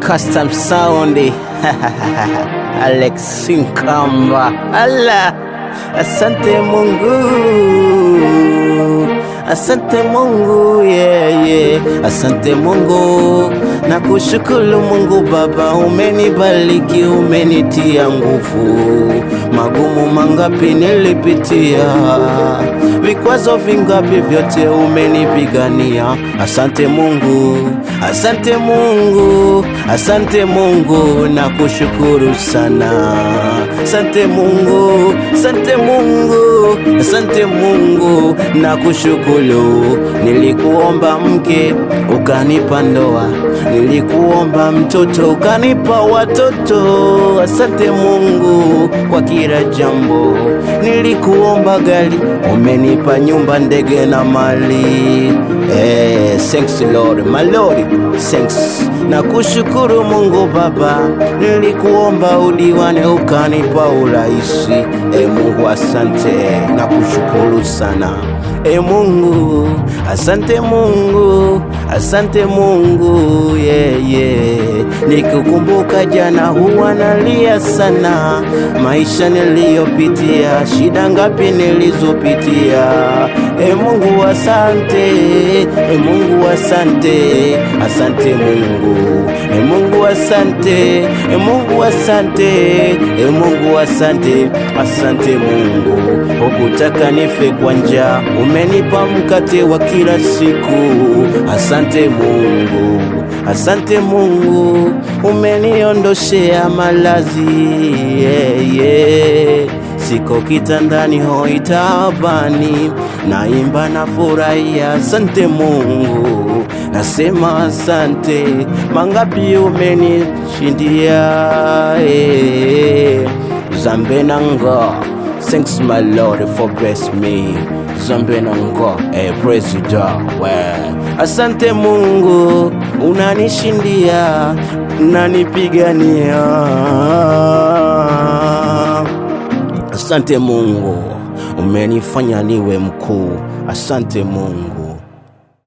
Custom sound Alex Nkamba. Allah, asante Mungu, asante Mungu, yeah. Asante Mungu, nakushukuru Mungu Baba, umenibariki, umenitia nguvu. Magumu mangapi nilipitia, vikwazo vingapi vyote umenipigania. Asante Mungu, asante Mungu, asante Mungu, nakushukuru sana. Asante Mungu, asante Mungu, asante Mungu, nakushukuru. Nilikuomba mke ukanipa ndoa, nilikuomba mtoto ukanipa watoto. Asante Mungu kwa kila jambo. Nilikuomba gari umenipa nyumba, ndege na mali. Thanks Lord, my Lord, thanks. Nakushukuru Mungu Baba, nilikuomba udiwane ukanipa uraisi. Mungu asante, nakushukuru sana. Mungu, asante Mungu, asante Mungu, yeah. Nikukumbuka jana huwa nalia sana, maisha niliyopitia, shida ngapi nilizopitia. Mungu asante, Mungu asante, asante Mungu. Mungu asante, Mungu asante, Mungu asante, asante Mungu. Hukutaka nife kwa njaa, umenipa mkate wa kila siku. Asante Mungu, asante Mungu, umeniondoshea malazi, yeah. Siko kitandani hoi taabani, naimba na furahia. Asante Mungu, nasema asante. Mangapi umenishindia, Zambe nanga. Thanks my Lord for bless me. Zambe nanga, President. Asante Mungu, unanishindia, unanipigania. Asante Mungu, umenifanya niwe mkuu. Asante Mungu.